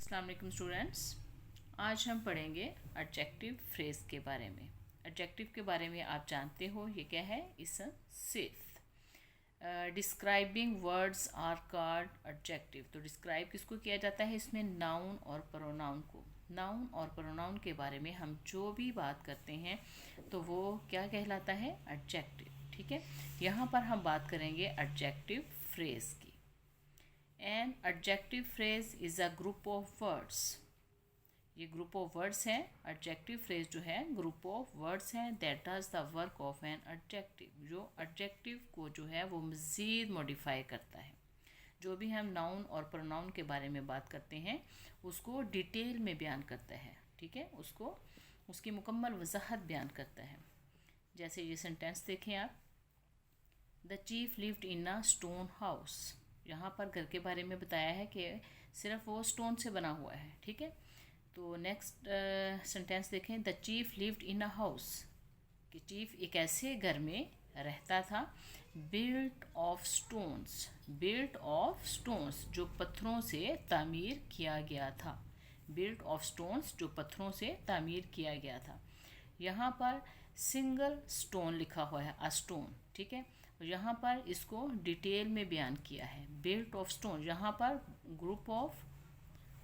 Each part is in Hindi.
अस्सलाम वालेकुम स्टूडेंट्स। आज हम पढ़ेंगे एडजेक्टिव फ्रेज के बारे में। एडजेक्टिव के बारे में आप जानते हो ये क्या है? इस सिर्फ describing words are called adjective. तो डिस्क्राइब किसको किया जाता है? इसमें नाउन और प्रोनाउन को। नाउन और प्रोनाउन के बारे में हम जो भी बात करते हैं तो वो क्या कहलाता है? एडजेक्टिव। ठीक है, यहाँ पर हम बात करेंगे एडजेक्टिव फ्रेज की। N adjective phrase is a group of words. ये ग्रुप ऑफ वर्ड्स हैं। एडजेक्टिव फ्रेज जो है ग्रुप ऑफ वर्ड्स हैं that does the work of an adjective, जो एडजेक्टिव को जो है वो मज़ीद मॉडिफाई करता है। जो भी हम नाउन और प्रोनाउन के बारे में बात करते हैं उसको डिटेल में बयान करता है। ठीक है, उसको उसकी मुकम्मल वजाहत बयान करता है। जैसे ये सेंटेंस देखें आप, the chief lived in a stone house. यहाँ पर घर के बारे में बताया है कि सिर्फ वो स्टोन से बना हुआ है। ठीक है, तो नेक्स्ट सेंटेंस देखें, the chief lived in a house, कि चीफ एक ऐसे घर में रहता था built of stones. Built of stones जो पत्थरों से तामीर किया गया था। बिल्ट ऑफ स्टोन्स जो पत्थरों से तामीर किया गया था। यहाँ पर सिंगल स्टोन लिखा हुआ है, अ स्टोन। ठीक है, यहाँ पर इसको डिटेल में बयान किया है। बिल्ट ऑफ स्टोन, यहाँ पर ग्रुप ऑफ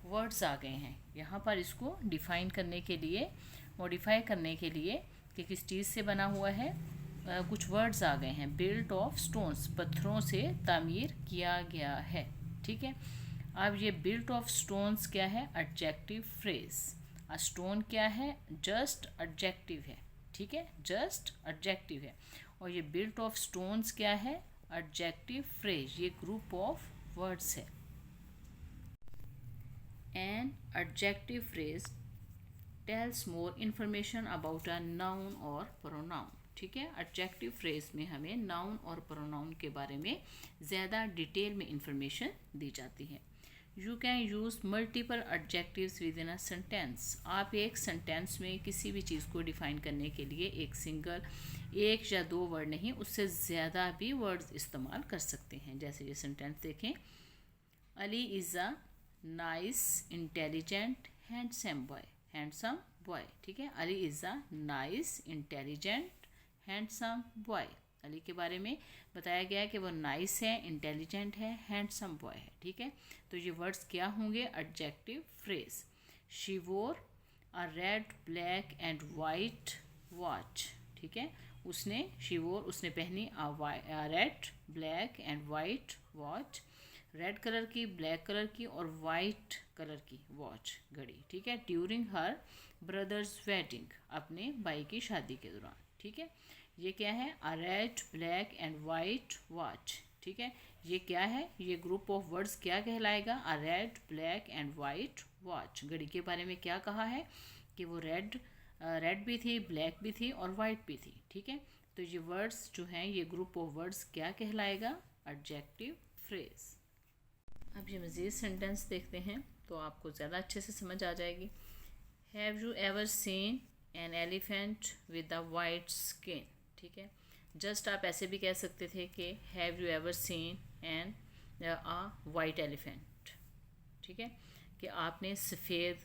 वर्ड्स आ गए हैं। यहाँ पर इसको डिफाइन करने के लिए, मॉडिफाई करने के लिए कि किस चीज़ से बना हुआ है, कुछ वर्ड्स आ गए हैं। बिल्ट ऑफ स्टोन्स, पत्थरों से तामीर किया गया है। ठीक है, अब ये बिल्ट ऑफ स्टोन्स क्या है? Adjective phrase. अ स्टोन क्या है? जस्ट एडजेक्टिव है। ठीक है, जस्ट एडजेक्टिव है। और ये बिल्ट ऑफ स्टोन्स क्या है? Adjective phrase. ये ग्रुप ऑफ वर्ड्स है। An adjective phrase tells more information about a noun और प्रोनाउन। ठीक है, एडजेक्टिव फ्रेज में हमें नाउन और प्रोनाउन के बारे में ज़्यादा डिटेल में इंफॉर्मेशन दी जाती है। You can use multiple adjectives with in a sentence. आप एक सेंटेंस में किसी भी चीज़ को डिफाइन करने के लिए एक या दो वर्ड नहीं, उससे ज़्यादा भी वर्ड्स इस्तेमाल कर सकते हैं। जैसे ये सेंटेंस देखें, Ali is a nice intelligent handsome boy. Handsome boy. ठीक है, Ali is a nice intelligent handsome boy. Ali के बारे में बताया गया है कि वो नाइस है, इंटेलिजेंट है, हैंडसम बॉय है। ठीक है, तो ये वर्ड्स क्या होंगे? Adjective phrase. She wore a red black and white watch. ठीक है, उसने पहनी a red black and white watch. Red colour की, ब्लैक कलर की और वाइट कलर की वॉच, घड़ी। ठीक है, ड्यूरिंग हर ब्रदर्स वेडिंग, अपने भाई की शादी के दौरान। ठीक है, ये क्या है? A red black and white watch. ठीक है, ये क्या है? ये ग्रुप ऑफ वर्ड्स क्या कहलाएगा? A red black and white watch. घड़ी के बारे में क्या कहा है कि वो रेड भी थी, ब्लैक भी थी और वाइट भी थी। ठीक है, तो ये वर्ड्स जो हैं, ये ग्रुप ऑफ वर्ड्स क्या कहलाएगा? Adjective phrase. अब ये मज़ीद सेंटेंस देखते हैं तो आपको ज़्यादा अच्छे से समझ आ जाएगी। Have you ever seen an elephant with a white skin. ठीक है, जस्ट आप ऐसे भी कह सकते थे कि have you ever seen an a white elephant. ठीक है, कि आपने सफ़ेद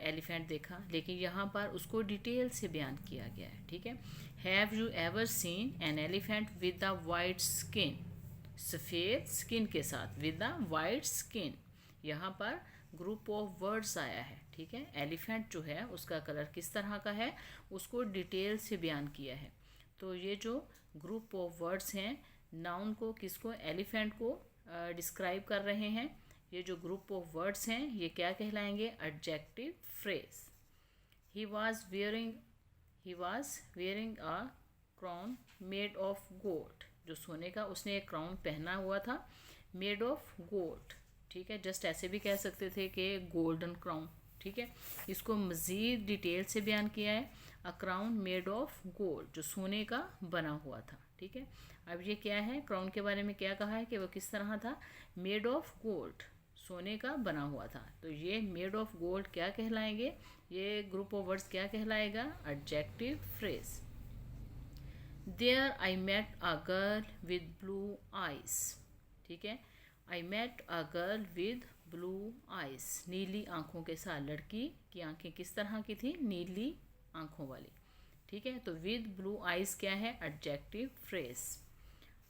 एलिफेंट देखा, लेकिन यहाँ पर उसको डिटेल से बयान किया गया है। ठीक है, have you ever seen an elephant with a white skin, सफ़ेद स्किन के साथ, विद द वाइट स्किन। यहाँ पर ग्रुप ऑफ वर्ड्स आया है। ठीक है, एलिफेंट जो है उसका कलर किस तरह का है उसको डिटेल से बयान किया है। तो ये जो ग्रुप ऑफ वर्ड्स हैं, नाउन को, किसको? एलिफेंट को डिस्क्राइब कर रहे हैं। ये जो ग्रुप ऑफ वर्ड्स हैं ये क्या कहलाएंगे? Adjective phrase. He was wearing a crown made of gold. जो सोने का उसने एक क्राउन पहना हुआ था, मेड ऑफ गोल्ड। ठीक है, जस्ट ऐसे भी कह सकते थे कि गोल्डन क्राउन। ठीक है, इसको मज़ीद डिटेल से बयान किया है, अ क्राउन मेड ऑफ गोल्ड, जो सोने का बना हुआ था। ठीक है, अब ये क्या है? क्राउन के बारे में क्या कहा है कि वो किस तरह था? मेड ऑफ गोल्ड, सोने का बना हुआ था। तो ये मेड ऑफ गोल्ड क्या कहलाएंगे? ये ग्रुप ऑफ वर्ड्स क्या कहलाएगा? Adjective phrase. There I met a girl with blue eyes. ठीक है, I met a girl with blue eyes, नीली आंखों के साथ, लड़की की आंखें किस तरह की थी, नीली आंखों वाली, ठीक है। तो विद ब्लू आइज क्या है, adjective phrase.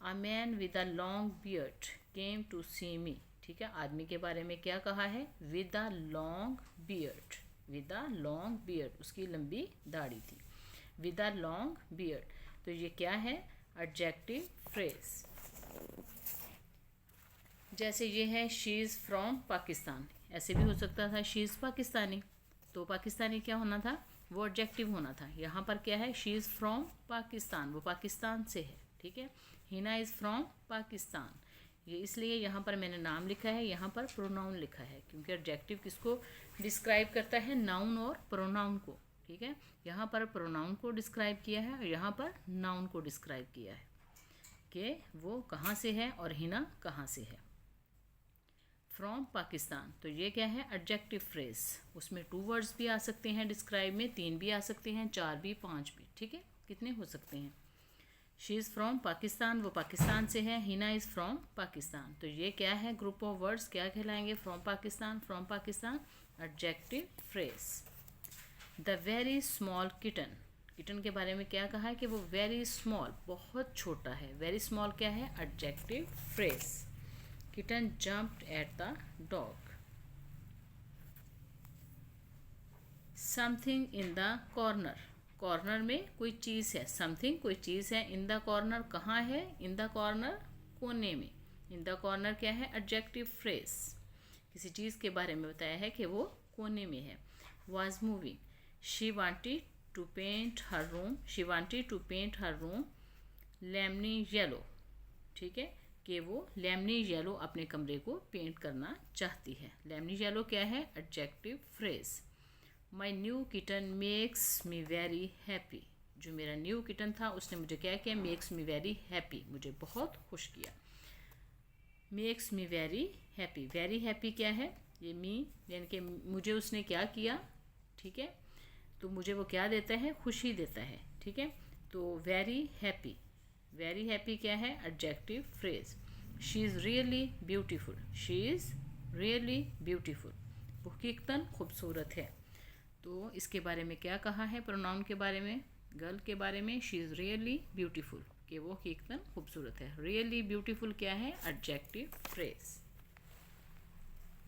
A man with a long beard came to see me, ठीक है। आदमी के बारे में क्या कहा है, with a long beard, with a long beard, उसकी लंबी दाढ़ी थी, विद अ लॉन्ग बियर्ड। तो ये क्या है, एडजेक्टिव फ्रेज। जैसे ये है शी इज़ फ्रॉम पाकिस्तान, ऐसे भी हो सकता था शी इज़ पाकिस्तानी, तो पाकिस्तानी क्या होना था, वो एडजेक्टिव होना था। यहाँ पर क्या है, शी इज़ फ्रॉम पाकिस्तान, वो पाकिस्तान से है, ठीक है। हिना इज़ फ्रॉम पाकिस्तान, ये इसलिए यहाँ पर मैंने नाम लिखा है, यहाँ पर प्रोनाउन लिखा है, क्योंकि एडजेक्टिव किसको डिस्क्राइब करता है, नाउन और प्रोनाउन को, ठीक है। यहाँ पर प्रोनाउन को डिस्क्राइब किया है और यहाँ पर नाउन को डिस्क्राइब किया है कि वो कहाँ से है और हिना कहाँ से है। फ्रॉम पाकिस्तान, तो ये क्या है, एडजेक्टिव फ्रेज। उसमें 2 वर्ड्स भी आ सकते हैं डिस्क्राइब में, 3 भी आ सकते हैं, 4 भी, 5 भी, ठीक है, कितने हो सकते हैं। शी इज़ फ्रॉम पाकिस्तान, वो पाकिस्तान से है, हिना इज़ फ्रॉम पाकिस्तान, तो ये क्या है, ग्रुप ऑफ वर्ड्स क्या कहलाएंगे, from Pakistan, adjective phrase. The very small kitten, kitten के बारे में क्या कहा है कि वो वेरी स्मॉल, बहुत छोटा है, वेरी स्मॉल क्या है, adjective phrase. Kitten jumped at the dog. Something in the corner, corner में कोई चीज़ है, समथिंग कोई चीज़ है, इन द कॉर्नर कहाँ है, इन द कॉर्नर कोने में, इन द कॉर्नर क्या है, एडजेक्टिव फ्रेज। किसी चीज़ के बारे में बताया है कि वो कोने में है। Was moving, she wanted to paint her room, she wanted to paint her room lemony yellow, ठीक है, कि वो लेमनी येलो अपने कमरे को पेंट करना चाहती है। लेमनी येलो क्या है, adjective phrase. My new kitten makes me very happy, जो मेरा न्यू किटन था उसने मुझे क्या किया, मेक्स मी वेरी हैप्पी, मुझे बहुत खुश किया। मेक्स मी वेरी हैप्पी क्या है, ये मी यानी कि मुझे उसने क्या किया, ठीक है, तो मुझे वो क्या देता है, खुशी देता है, ठीक है। तो वेरी हैप्पी क्या है, adjective phrase. She is really beautiful, she is really beautiful, वो हकीकतन खूबसूरत है। तो इसके बारे में क्या कहा है, प्रोनाउन के बारे में, गर्ल के बारे में, शी इज़ रियली ब्यूटीफुल, कि वो हकीकतन खूबसूरत है। रियली ब्यूटीफुल क्या है, एडजेक्टिव फ्रेज।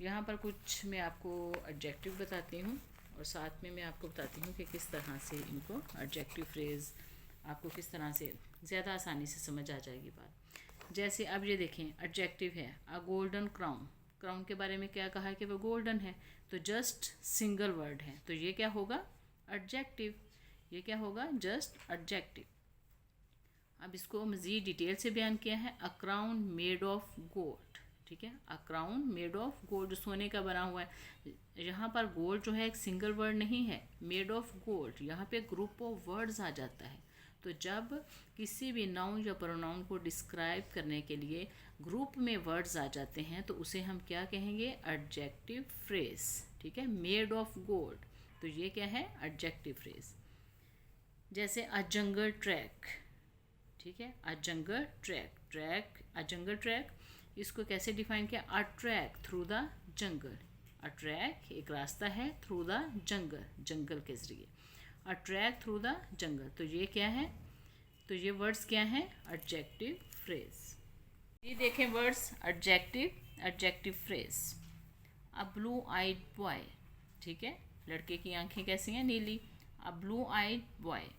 यहाँ पर कुछ मैं आपको एडजेक्टिव बताती हूँ और साथ में मैं आपको बताती हूँ कि किस तरह से इनको एडजेक्टिव फ्रेज आपको किस तरह से ज़्यादा आसानी से समझ आ जाएगी बात। जैसे अब ये देखें, एडजेक्टिव है अ गोल्डन क्राउन, क्राउन के बारे में क्या कहा है कि वो गोल्डन है, तो जस्ट सिंगल वर्ड है, तो ये क्या होगा, एडजेक्टिव, ये क्या होगा, जस्ट एडजेक्टिव। अब इसको मज़ीद डिटेल से बयान किया है, अ क्राउन मेड ऑफ गोल्ड, ठीक है, अ क्राउन मेड ऑफ गोल्ड, जो सोने का बना हुआ है। यहाँ पर गोल्ड जो है एक सिंगल वर्ड नहीं है, मेड ऑफ गोल्ड, यहाँ पे ग्रुप ऑफ वर्ड्स आ जाता है। तो जब किसी भी नाउन या प्रोनाउन को डिस्क्राइब करने के लिए ग्रुप में वर्ड्स आ जाते हैं तो उसे हम क्या कहेंगे, एडजेक्टिव फ्रेज, ठीक है। मेड ऑफ गोल्ड, तो ये क्या है, एडजेक्टिव फ्रेज। जैसे अ जंगल ट्रैक, ठीक है, अ जंगल ट्रैक, इसको कैसे डिफाइन किया, a track through the jungle, a track एक रास्ता है, थ्रू द जंगल, जंगल के जरिए, a track through the jungle, तो ये क्या है, तो ये वर्ड्स क्या हैं, एडजेक्टिव फ्रेज। ये देखें वर्ड्स एडजेक्टिव फ्रेज। अ ब्लू आइड बॉय, ठीक है, लड़के की आंखें कैसी हैं, नीली, अ ब्लू आइड बॉय,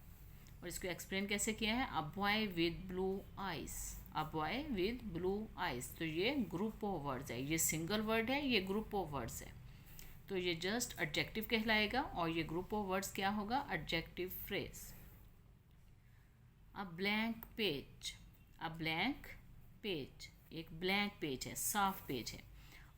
और इसको एक्सप्लेन कैसे किया है, a boy with blue eyes, a boy with blue eyes, तो ये ग्रुप ऑफ वर्ड्स है, ये सिंगल वर्ड है, ये ग्रुप ऑफ वर्ड्स है, तो ये जस्ट एडजेक्टिव कहलाएगा और ये ग्रुप ऑफ वर्ड्स क्या होगा, adjective phrase. A blank page, a blank page, एक ब्लैंक पेज है, साफ पेज है।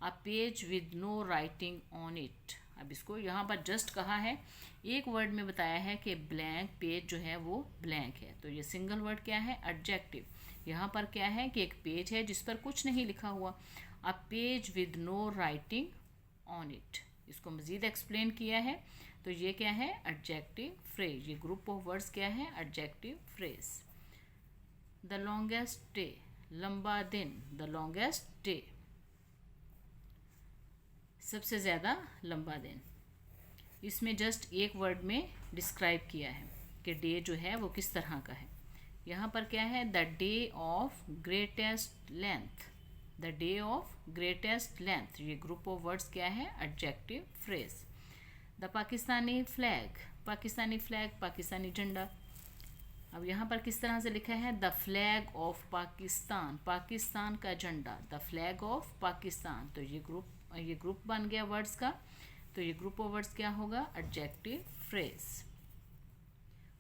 A page with no writing on it, अब इसको यहाँ पर जस्ट कहा है, एक वर्ड में बताया है कि ब्लैंक पेज जो है वो ब्लैंक है, तो ये सिंगल वर्ड क्या है, एडजेक्टिव। यहाँ पर क्या है कि एक पेज है जिस पर कुछ नहीं लिखा हुआ, a page with no writing on it, इसको मज़ीद एक्सप्लेन किया है, तो ये क्या है, एडजेक्टिव फ्रेज, ये ग्रुप ऑफ वर्ड्स क्या है, adjective phrase. The longest day, लंबा दिन, द लॉन्गेस्ट डे, सबसे ज़्यादा लंबा दिन। इसमें जस्ट एक वर्ड में डिस्क्राइब किया है कि डे जो है वो किस तरह का है। यहाँ पर क्या है, the day of greatest length, the day of greatest length, ये ग्रुप ऑफ वर्ड्स क्या है, adjective phrase. The Pakistani flag, Pakistani flag, Pakistani झंडा। अब यहाँ पर किस तरह से लिखा है, the flag of Pakistan, Pakistan का झंडा, द फ्लैग ऑफ पाकिस्तान। तो ये ग्रुप बन गया वर्ड्स का। तो ये ग्रुप ऑफ वर्ड्स क्या होगा, adjective phrase.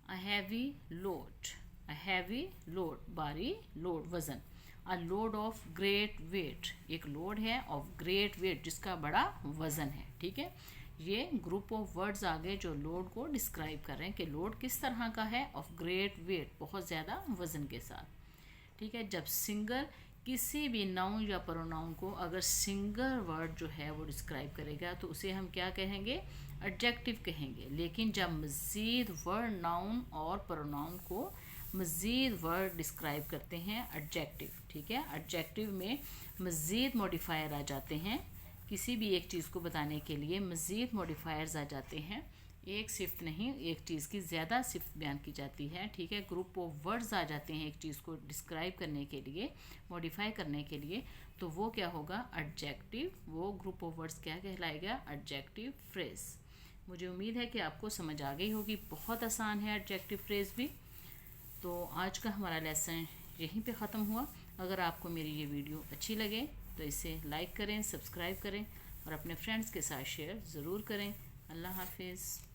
A heavy load, a heavy load, भारी लोड, वजन। A load of great weight, एक लोड है ऑफ ग्रेट वेट, जिसका बड़ा वजन है। ठीक है, ये ग्रुप ऑफ वर्ड्स आगे जो लोड को डिस्क्राइब कर रहे हैं कि लोड किस तरह का है, ऑफ ग्रेट वेट, बहुत ज़्यादा वजन के साथ। ठीक है, जब सिंगल किसी भी नाउन या प्रोनाउन को अगर सिंगल वर्ड जो है वो डिस्क्राइब करेगा तो उसे हम क्या कहेंगे, एडजेक्टिव कहेंगे। लेकिन जब मज़ीद वर्ड नाउन और प्रोनाउन को मज़ीद वर्ड डिस्क्राइब करते हैं, एडजेक्टिव। ठीक है, एडजेक्टिव में मज़ीद मॉडिफायर आ जाते हैं, किसी भी एक चीज़ को बताने के लिए मज़ीद मॉडिफायर्स आ जाते हैं। एक सिफ्त नहीं, एक चीज़ की ज़्यादा सिफ्त बयान की जाती है। ठीक है, ग्रुप ऑफ वर्ड्स आ जाते हैं एक चीज़ को डिस्क्राइब करने के लिए, मॉडिफाई करने के लिए, तो वो क्या होगा, एडजेक्टिव। वो ग्रुप ऑफ वर्ड्स क्या कहलाएगा, एडजेक्टिव फ्रेज। मुझे उम्मीद है कि आपको समझ आ गई होगी, बहुत आसान है एडजेक्टिव फ्रेज भी। तो आज का हमारा लेसन यहीं पे ख़त्म हुआ। अगर आपको मेरी ये वीडियो अच्छी लगे तो इसे लाइक करें, सब्सक्राइब करें और अपने फ्रेंड्स के साथ शेयर ज़रूर करें। अल्लाह हाफिज़।